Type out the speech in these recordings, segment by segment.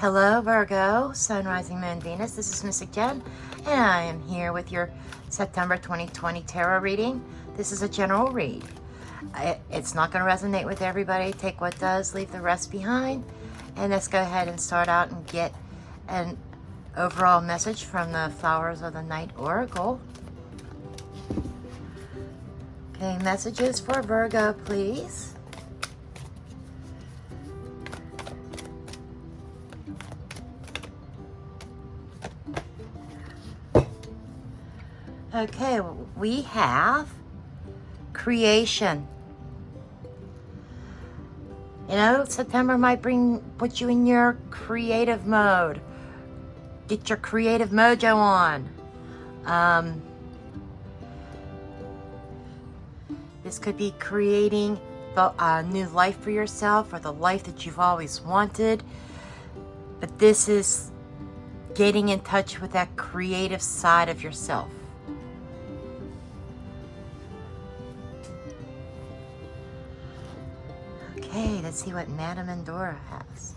Hello Virgo, Sun, Rising, Moon, Venus. This is Mystic Jenn, and I am here with your September 2020 tarot reading. This is a general read. It's not going to resonate with everybody. Take what does, leave the rest behind. And let's go ahead and start out and get an overall message from the Flowers of the Night Oracle. Okay, messages for Virgo, please. Okay, we have creation. You know, September might put you in your creative mode. Get your creative mojo on. This could be creating a new life for yourself, or the life that you've always wanted. But this is getting in touch with that creative side of yourself. Okay, let's see what Madame Endora has.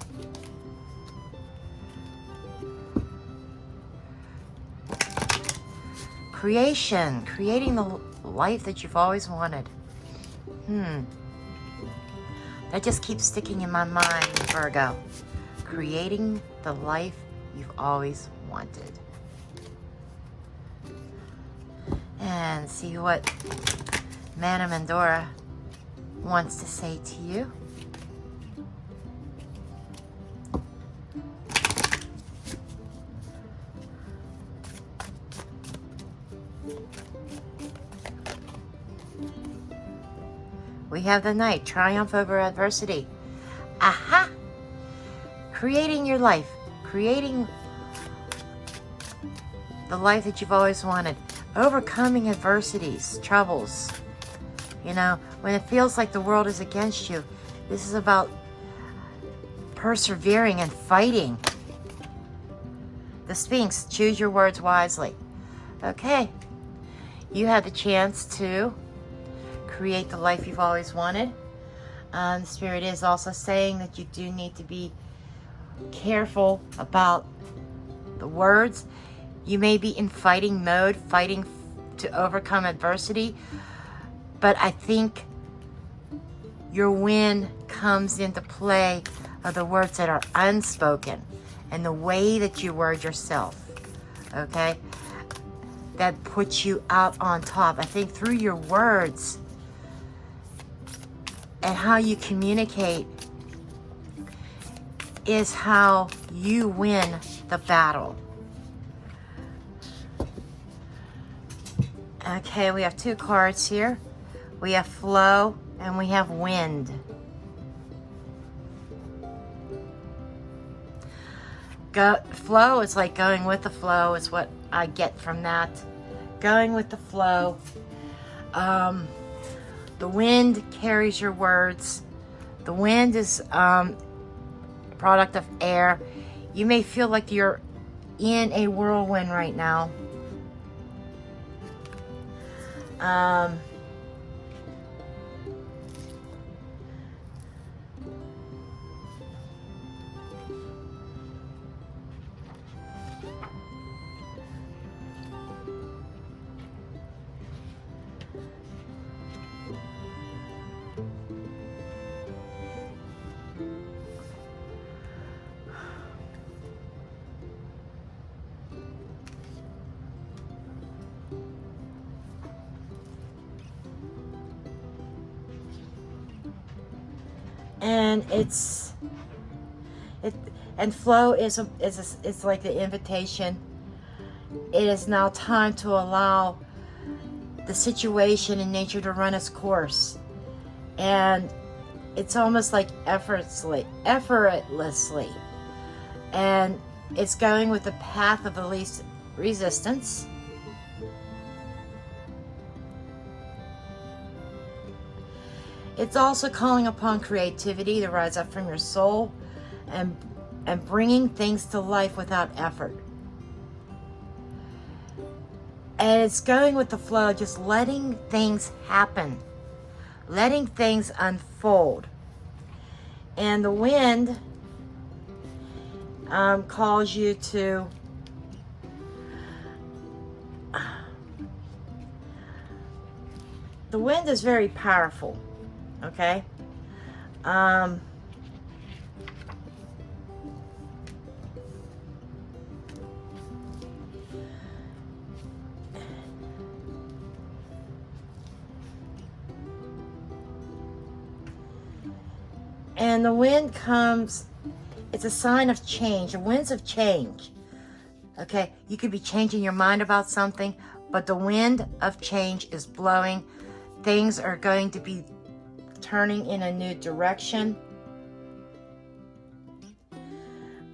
Creation, creating the life that you've always wanted. That just keeps sticking in my mind, Virgo. Creating the life you've always wanted. And see what Madame Endora wants to say to you. We have the Knight, triumph over adversity. Aha! Creating your life. Creating the life that you've always wanted. Overcoming adversities, troubles. You know, when it feels like the world is against you, this is about persevering and fighting. The Sphinx, choose your words wisely. Okay, you had the chance to create the life you've always wanted. Spirit is also saying that you do need to be careful about the words. You may be in fighting mode, fighting to overcome adversity, but I think your win comes into play of the words that are unspoken and the way that you word yourself, okay? That puts you out on top. I think through your words and how you communicate is how you win the battle. Okay, we have two cards here. We have flow and we have wind. Flow is like going with the flow is what I get from that. Going with the flow. The wind carries your words. The wind is a product of air. You may feel like you're in a whirlwind right now. And and flow is like the invitation. It is now time to allow the situation in nature to run its course, and it's almost like effortlessly, and it's going with the path of the least resistance. It's also calling upon creativity to rise up from your soul and bringing things to life without effort. And it's going with the flow, just letting things happen, letting things unfold. And the wind calls you to the wind is very powerful, okay? And the wind comes, it's a sign of change, the winds of change. Okay, you could be changing your mind about something, but the wind of change is blowing. Things are going to be turning in a new direction.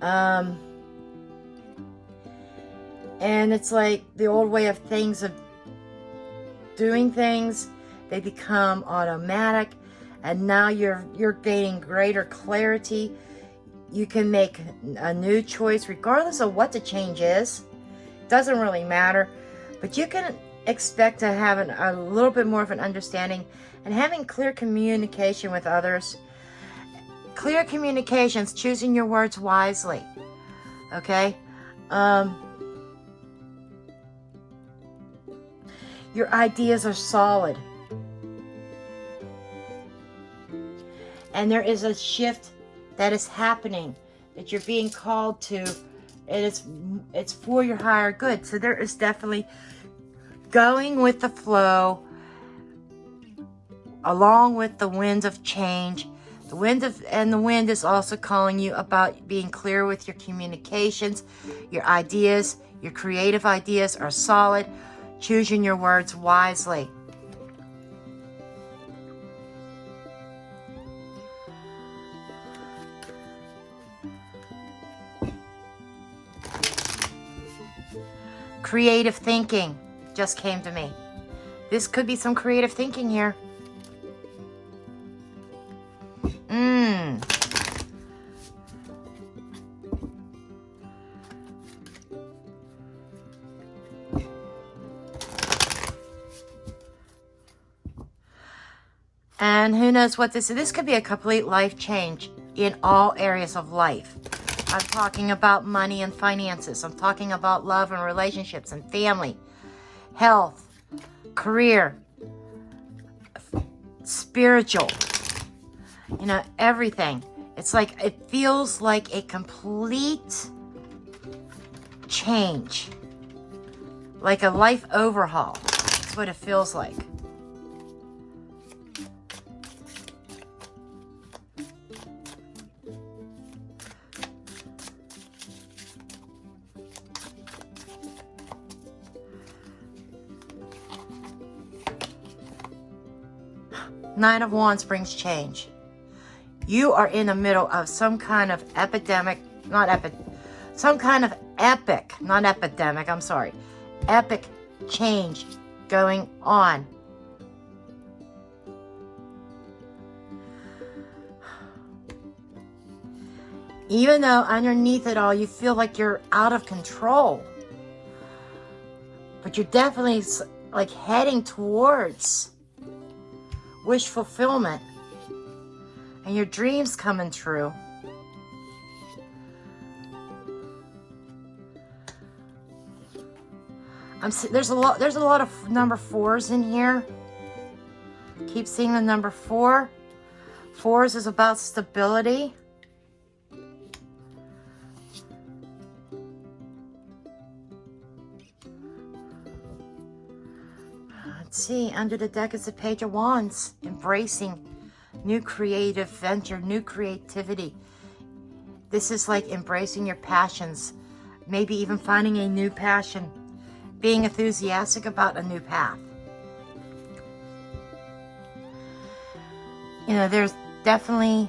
And it's like the old way of things, of doing things, they become automatic, and now you're gaining greater clarity. You can make a new choice regardless of what the change is. Doesn't really matter, but you can expect to have a little bit more of an understanding and having clear communication with others. Clear communications, choosing your words wisely. Okay? Your ideas are solid. And there is a shift that is happening, that you're being called to, and it's for your higher good. So there is definitely going with the flow, along with the wind of change. The wind is also calling you about being clear with your communications. Your ideas, your creative ideas are solid. Choosing your words wisely. Creative thinking just came to me. This could be some creative thinking here. And who knows what this is. This could be a complete life change in all areas of life. I'm talking about money and finances. I'm talking about love and relationships and family, health, career, spiritual, everything. It's like, it feels like a complete change, like a life overhaul. That's what it feels like. Nine of Wands brings change. You are in the middle of some kind of epic change going on. Even though underneath it all you feel like you're out of control, but you're definitely like heading towards wish fulfillment and your dreams coming true. There's a lot of number 4s in here. Keep seeing the number 4. 4s is about stability. Let's see, under the deck is the Page of Wands, embracing new creative venture, new creativity. This is like embracing your passions, maybe even finding a new passion, being enthusiastic about a new path. There's definitely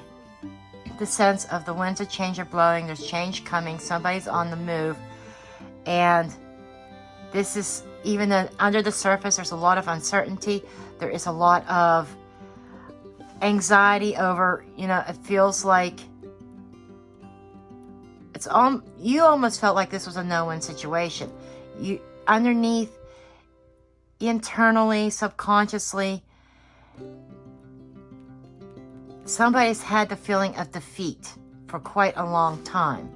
the sense of the winds of change are blowing, there's change coming, somebody's on the move, and this is, even though under the surface there's a lot of uncertainty, there is a lot of anxiety over, it feels like you almost felt like this was a no-win situation. You underneath, internally, subconsciously, somebody's had the feeling of defeat for quite a long time.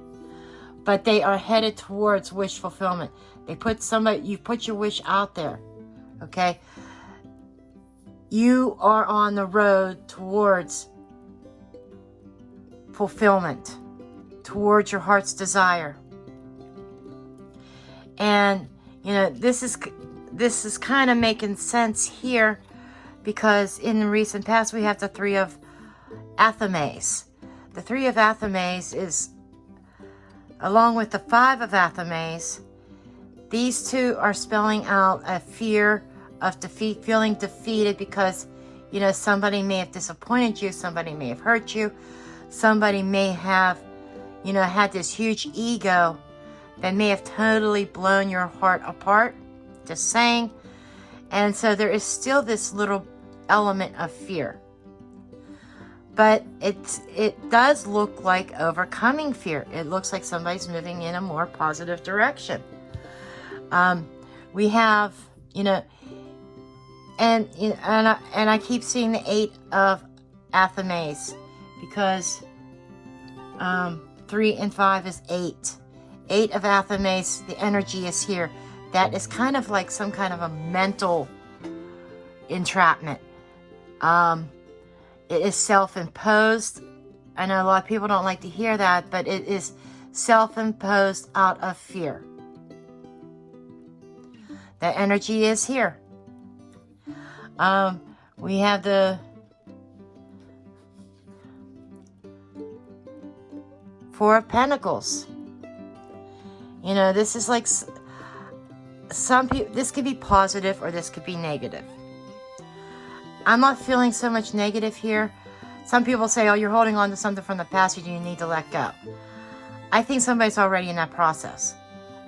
but they are headed towards wish fulfillment. You put your wish out there, okay? You are on the road towards fulfillment, towards your heart's desire. And, you know, this is kind of making sense here, because in the recent past we have the Three of Athames. The Three of Athames is, along with the Five of Athames, these two are spelling out a fear of defeat, feeling defeated because, you know, somebody may have disappointed you, somebody may have hurt you, somebody may have, you know, had this huge ego that may have totally blown your heart apart, just saying. And so there is still this little element of fear. But it does look like overcoming fear. It looks like somebody's moving in a more positive direction. We have, you know, and I keep seeing the Eight of Athames, because 3 and 5 is 8. 8 of Athames, the energy is here. That is kind of like some kind of a mental entrapment. It is self-imposed. I know a lot of people don't like to hear that, but it is self-imposed out of fear. That energy is here. We have the Four of Pentacles. You know, this is like some people, this could be positive or this could be negative. I'm not feeling so much negative here. Some people say, oh, you're holding on to something from the past and you need to let go. I think somebody's already in that process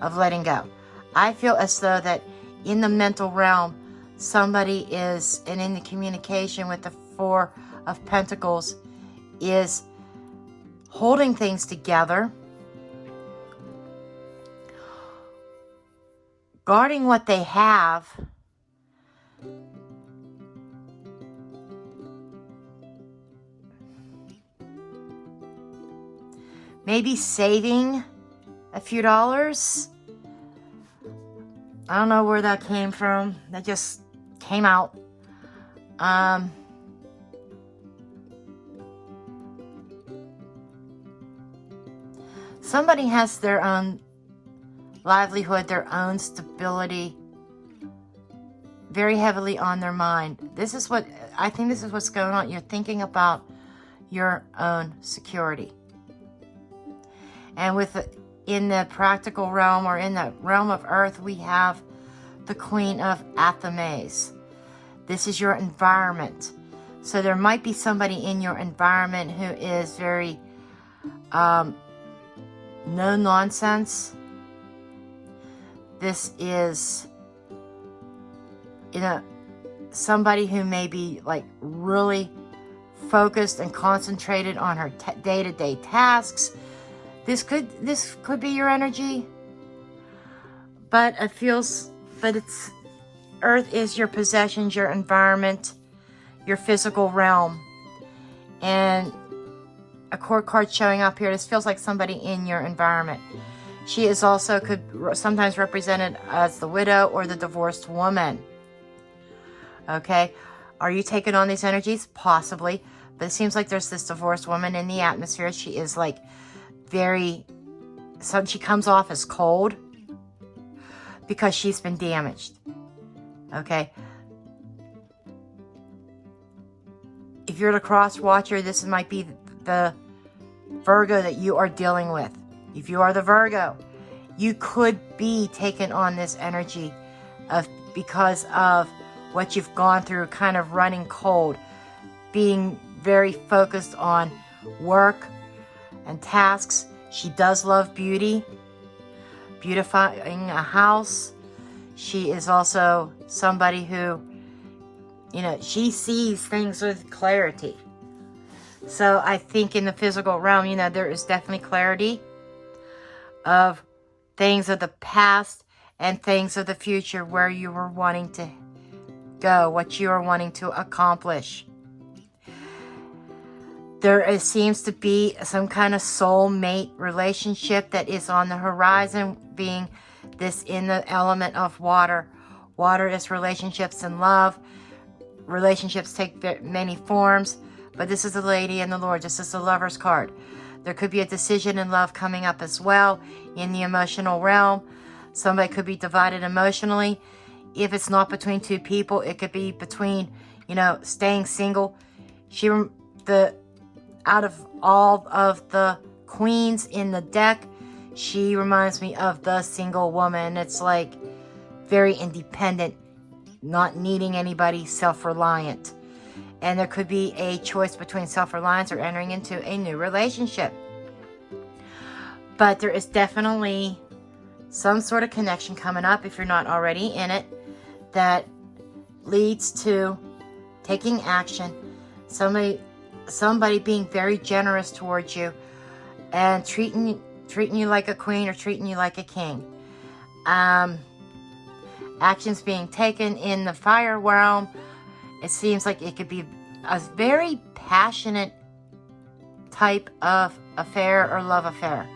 of letting go. I feel as though that in the mental realm, somebody is, and in the communication with the Four of Pentacles, is holding things together, guarding what they have, maybe saving a few dollars. I don't know where that came from. That just came out. Somebody has their own livelihood, their own stability very heavily on their mind. This is what, I think this is what's going on. You're thinking about your own security. And in the practical realm, or in the realm of earth, we have the Queen of Athames. This is your environment. So there might be somebody in your environment who is very no nonsense. This is, you know, somebody who may be like really focused and concentrated on her day-to-day tasks. This could be your energy, but it feels, but it's, Earth is your possessions, your environment, your physical realm. And a court card showing up here, this feels like somebody in your environment. She is also, could sometimes represented as the widow or the divorced woman. Okay, are you taking on these energies? Possibly, but it seems like there's this divorced woman in the atmosphere. She is like very, so she comes off as cold because she's been damaged. Okay, if you're the cross watcher, this might be the Virgo that you are dealing with. If you are the Virgo, you could be taking on this energy of, because of what you've gone through, kind of running cold, being very focused on work and tasks. She does love beauty, beautifying a house. She is also somebody who, you know, she sees things with clarity. So I think in the physical realm, you know, there is definitely clarity of things of the past and things of the future, where you were wanting to go, what you are wanting to accomplish. seems to be some kind of soulmate relationship that is on the horizon, being this in the element of water. Water is relationships and love. Relationships take many forms, but this is the Lady and the Lord. This is the Lover's card. There could be a decision in love coming up as well in the emotional realm. Somebody could be divided emotionally. If it's not between two people, it could be between, staying single. Out of all of the queens in the deck, she reminds me of the single woman. It's like very independent, not needing anybody, self-reliant. And there could be a choice between self-reliance or entering into a new relationship. But there is definitely some sort of connection coming up, if you're not already in it, that leads to taking action. Somebody being very generous towards you and treating you like a queen or treating you like a king. Actions being taken in the fire realm. It seems like it could be a very passionate type of affair or love affair.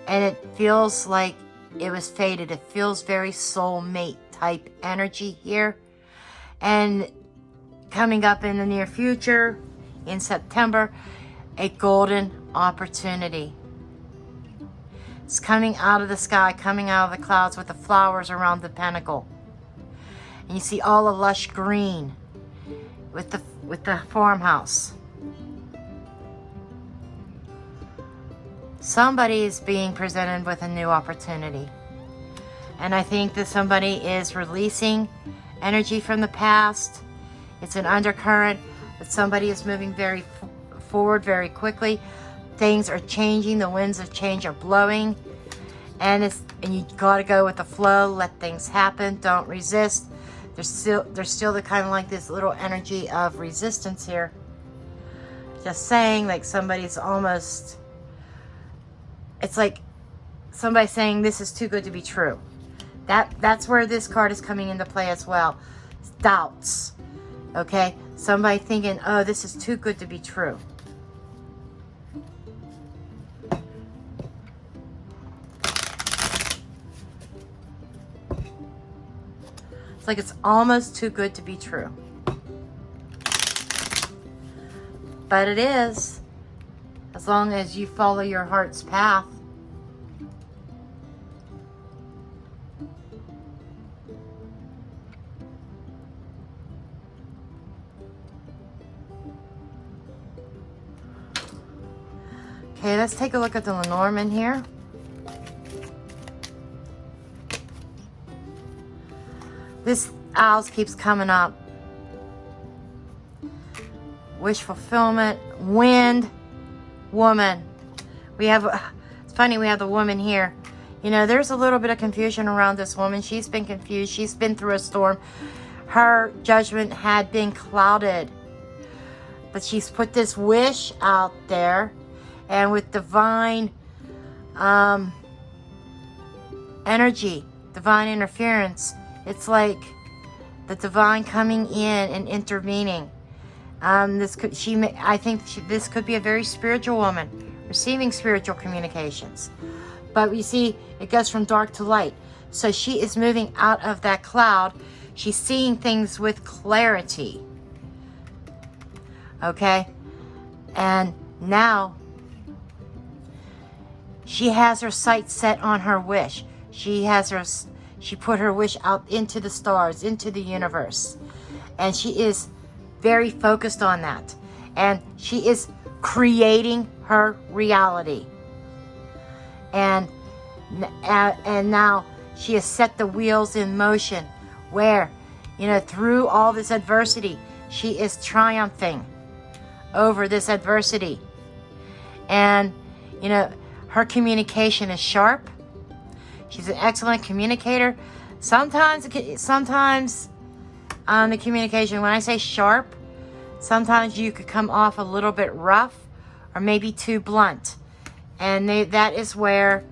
And it feels like it was fated. It feels very soulmate type energy here. And coming up in the near future, in September, a golden opportunity. It's coming out of the sky, coming out of the clouds with the flowers around the pentacle. And you see all the lush green with the farmhouse. Somebody is being presented with a new opportunity. And I think that somebody is releasing energy from the past. It's an undercurrent, but somebody is moving very forward very quickly. Things are changing. The winds of change are blowing. And you got to go with the flow. Let things happen. Don't resist. There's still the kind of like this little energy of resistance here. Just saying, like somebody's almost... It's like somebody saying this is too good to be true. That's where this card is coming into play as well. Doubts. Okay? Somebody thinking, oh, this is too good to be true. It's like it's almost too good to be true. But it is. As long as you follow your heart's path. Okay, let's take a look at the Lenormand here. This owls keeps coming up. Wish fulfillment, wind, woman. It's funny, we have the woman here. There's a little bit of confusion around this woman. She's been confused. She's been through a storm. Her judgment had been clouded. But she's put this wish out there. And with divine energy, divine interference, it's like the divine coming in and intervening. I think this could be a very spiritual woman, receiving spiritual communications. But we see it goes from dark to light. So she is moving out of that cloud. She's seeing things with clarity. Okay? And now she has her sight set on her wish. She put her wish out into the stars, into the universe. And she is very focused on that. And she is creating her reality. And now she has set the wheels in motion where, through all this adversity, she is triumphing over this adversity. And, her communication is sharp. She's an excellent communicator. Sometimes on the communication, when I say sharp, sometimes you could come off a little bit rough or maybe too blunt. And that is where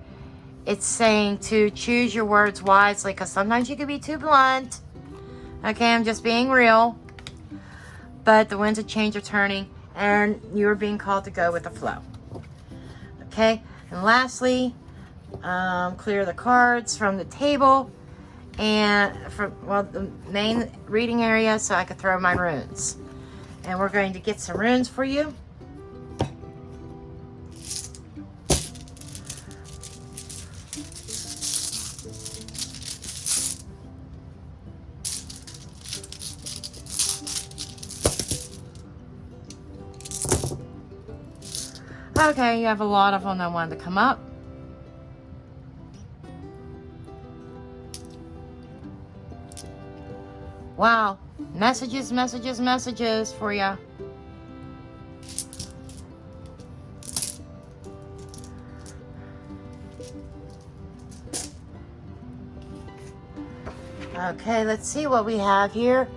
it's saying to choose your words wisely, because sometimes you could be too blunt. Okay, I'm just being real. But the winds of change are turning, and you're being called to go with the flow. Okay, and lastly, clear the cards from the table and from, well, the main reading area so I could throw my runes. And we're going to get some runes for you. Okay, you have a lot of them that wanted to come up. Wow, messages, messages, messages for you. Okay, let's see what we have here.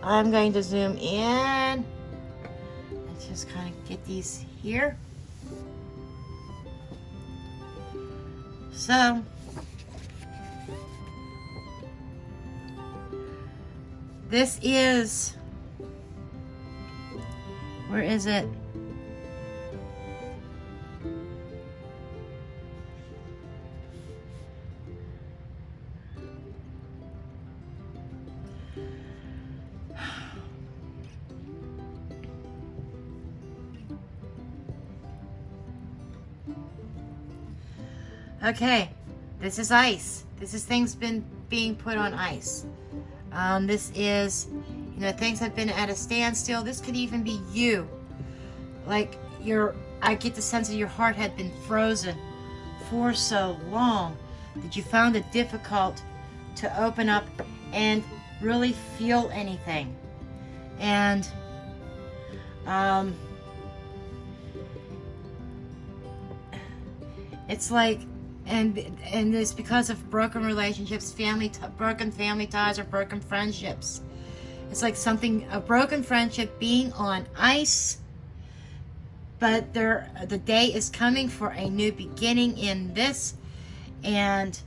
I'm going to zoom in and just kind of get these here. So, this is, where is it? Okay, this is ice. This is things being put on ice. This is, you know, things have been at a standstill. This could even be you. Like I get the sense that your heart had been frozen for so long that you found it difficult to open up and really feel anything. And it's like, and it's because of broken relationships, broken family ties, or broken friendships. It's like a broken friendship being on ice, but the day is coming for a new beginning in this, and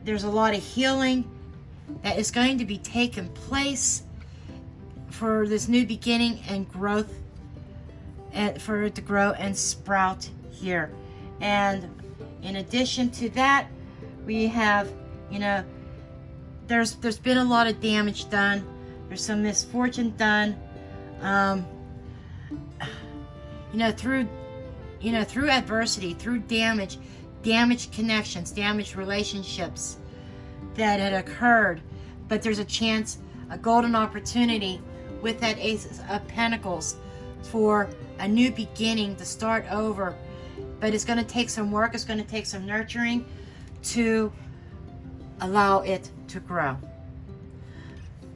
there's a lot of healing that is going to be taking place for this new beginning and growth, and for it to grow and sprout here. And in addition to that, we have, you know, there's been a lot of damage done. There's some misfortune done, through adversity, through damaged connections, damaged relationships that had occurred. But there's a chance, a golden opportunity with that Ace of Pentacles for a new beginning to start over. But it's going to take some work, it's going to take some nurturing to allow it to grow.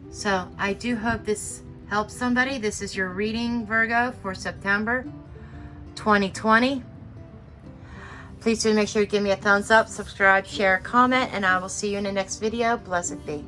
So I do hope this helps somebody. This is your reading, Virgo, for September 2020. Please do make sure you give me a thumbs up, subscribe, share, comment, and I will see you in the next video. Blessed be.